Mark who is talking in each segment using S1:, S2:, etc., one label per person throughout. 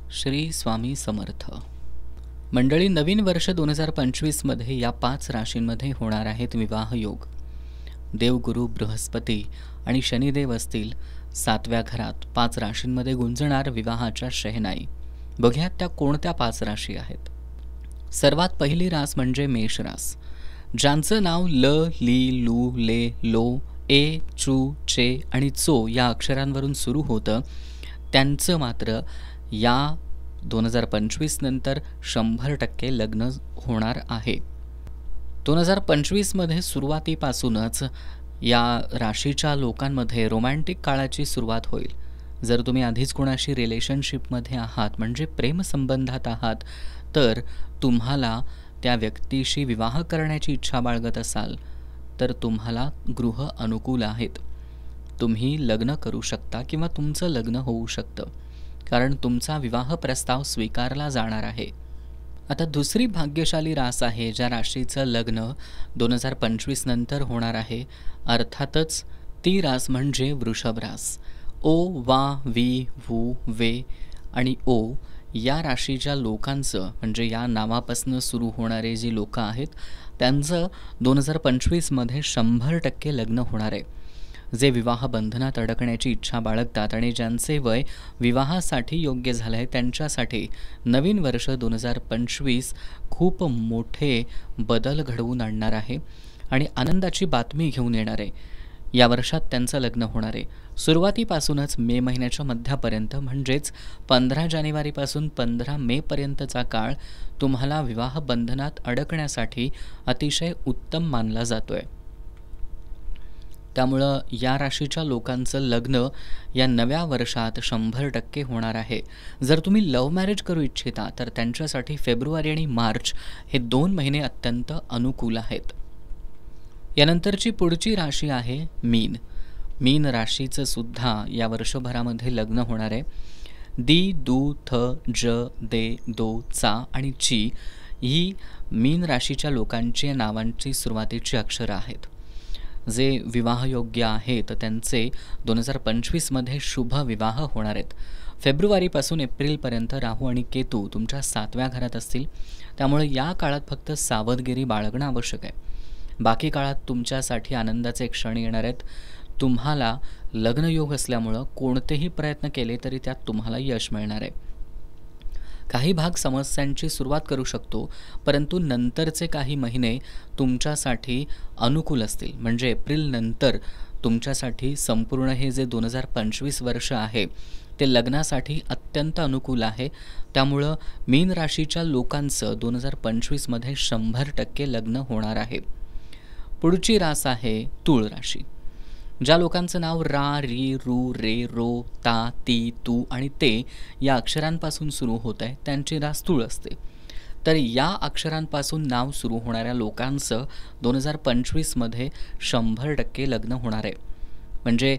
S1: श्री स्वामी समर्थ. मंडळी, नवीन वर्ष 2025मध्ये या 5 राशींमध्ये होणार आहेत विवाह योग. देवगुरु बृहस्पती आणि शनिदेव असतील 7व्या घरात. 5 राशींमध्ये गुंजणार विवाहाच्या शहनाई. बघूयात त्या कोणत्या 5 राशी आहेत. सर्वात पहिली रास म्हणजे मेष रास. ज्यांचं नाव ल, ली, लू, ले, लो, ए, चू, चे आणि चो या अक्षरांवरून सुरू होतं, त्यांचं मात्र या 2025 नंतर 100% लग्न होणार आहे. 2025मध्ये सुरुवातीपासूनच या राशीच्या लोकांमध्ये रोमॅन्टिक काळाची सुरुवात होईल. जर तुम्ही आधीच कोणाशी रिलेशनशिपमध्ये आहात, म्हणजे प्रेमसंबंधात आहात, तर तुम्हाला त्या व्यक्तीशी विवाह करण्याची इच्छा बाळगत असाल तर तुम्हाला गृह अनुकूल आहेत. तुम्ही लग्न करू शकता किंवा तुमचं लग्न होऊ शकतं, कारण तुमचा विवाह प्रस्ताव स्वीकारला जाणार आहे. आता दुसरी भाग्यशाली रास आहे ज्या राशीचं लग्न 2025 नंतर होणार आहे. अर्थातच ती रास म्हणजे वृषभ रास. ओ, वा, वी, वू, वे आणि ओ या राशीच्या लोकांचं, म्हणजे या नावापासून सुरू होणारे जी लोक आहेत त्यांचं 2025मध्ये 100% लग्न होणार आहे. जे विवाह बंधनात अडकण्याची इच्छा बाळगतात आणि ज्यांचे वय विवाहासाठी योग्य झालं आहे, त्यांच्यासाठी नवीन वर्ष 2025 खूप मोठे बदल घडवून आणणार आहे आणि आनंदाची बातमी घेऊन येणार आहे. या वर्षात त्यांचं लग्न होणार आहे. सुरुवातीपासूनच मे महिन्याच्या मध्यापर्यंत, म्हणजेच 15 जानेवारीपासून 15 मेपर्यंतचा काळ तुम्हाला विवाह बंधनात अडकण्यासाठी अतिशय उत्तम मानला जातोय. त्यामुळं या राशीच्या लोकांचं लग्न या नव्या वर्षात 100% होणार आहे. जर तुम्ही लव्ह मॅरेज करू इच्छिता तर त्यांच्यासाठी फेब्रुवारी आणि मार्च हे 2 महिने अत्यंत अनुकूल आहेत. यानंतरची पुढची राशी आहे मीन. मीन राशीचं सुद्धा या वर्षभरामध्ये लग्न होणार आहे. दी, दू, थ, ज, दे, दो, चा आणि ची ही मीन राशीच्या लोकांची नावांची सुरुवातीची अक्षरं आहेत. जे विवाहयोग्य आहेत त्यांचे 2025मध्ये शुभ विवाह होणार आहेत. फेब्रुवारीपासून एप्रिलपर्यंत राहू आणि केतू तुमच्या 7व्या घरात असतील. त्यामुळे या काळात फक्त सावधगिरी बाळगणं आवश्यक आहे. बाकी काळात तुमच्यासाठी आनंदाचे क्षण येणार आहेत. तुम्हाला लग्नयोग असल्यामुळं कोणतेही प्रयत्न केले तरी त्यात तुम्हाला यश मिळणार आहे. काही भाग समस्यांची सुरुवात करू शकतो, परंतु नंतरचे काही महिने तुमच्यासाठी अनुकूल असतील. म्हणजे एप्रिल नंतर तुमच्यासाठी संपूर्ण हे जे 2025 वर्ष आहे ते लग्नासाठी अत्यंत अनुकूल आहे. त्यामुळं मीन राशीच्या लोकांचं 2025मध्ये 100% लग्न होणार आहे. पुढची रास आहे तूळ राशी. ज्या लोकांचं नाव रा, री, रू, रे, रो, ता, ती, तू आणि ते या अक्षरांपासून सुरू होत आहे त्यांची रास तूळ असते. तर या अक्षरांपासून नाव सुरू होणाऱ्या लोकांचं 2025मध्ये 100% लग्न होणार आहे. म्हणजे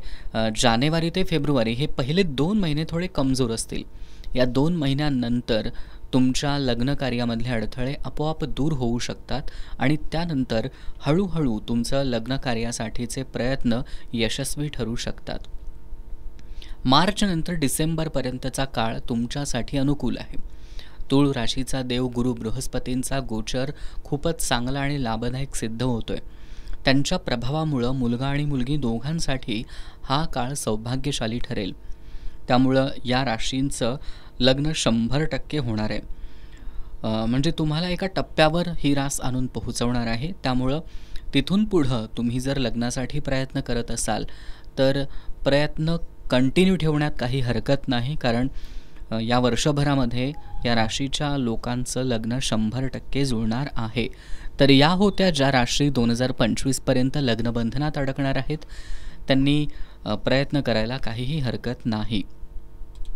S1: जानेवारी ते फेब्रुवारी हे पहिले 2 महिने थोडे कमजोर असतील. या 2 महिन्यानंतर तुमच्या लग्न कार्यामधले अडथळे आपोआप दूर होऊ शकतात आणि त्यानंतर हळूहळू तुमचं लग्न कार्यासाठीचे प्रयत्न यशस्वी ठरू शकतात. मार्च नंतर डिसेंबरपर्यंतचा काळ तुमच्यासाठी अनुकूल आहे. तूळ राशीचा देव गुरु बृहस्पतींचा गोचर खूपच चांगला आणि लाभदायक सिद्ध होतोय. त्यांच्या प्रभावामुळं मुलगा आणि मुलगी दोघांसाठी हा काळ सौभाग्यशाली ठरेल. त्यामुळं या राशींचं लग्न 100% होणार आहे. म्हणजे तुम्हाला एका टप्प्यावर ही रास आणून पोहोचवणार आहे. त्यामुळं तिथून पुढं तुम्ही जर लग्नासाठी प्रयत्न करत असाल तर प्रयत्न कंटिन्यू ठेवण्यात काही हरकत नाही, कारण या वर्षभरामध्ये या राशीच्या लोकांचं लग्न 100% जुळणार आहे. तर या होत्या ज्या राशी 2025पर्यंत लग्नबंधनात अडकणार आहेत. त्यांनी प्रयत्न करायला काहीही हरकत नाही.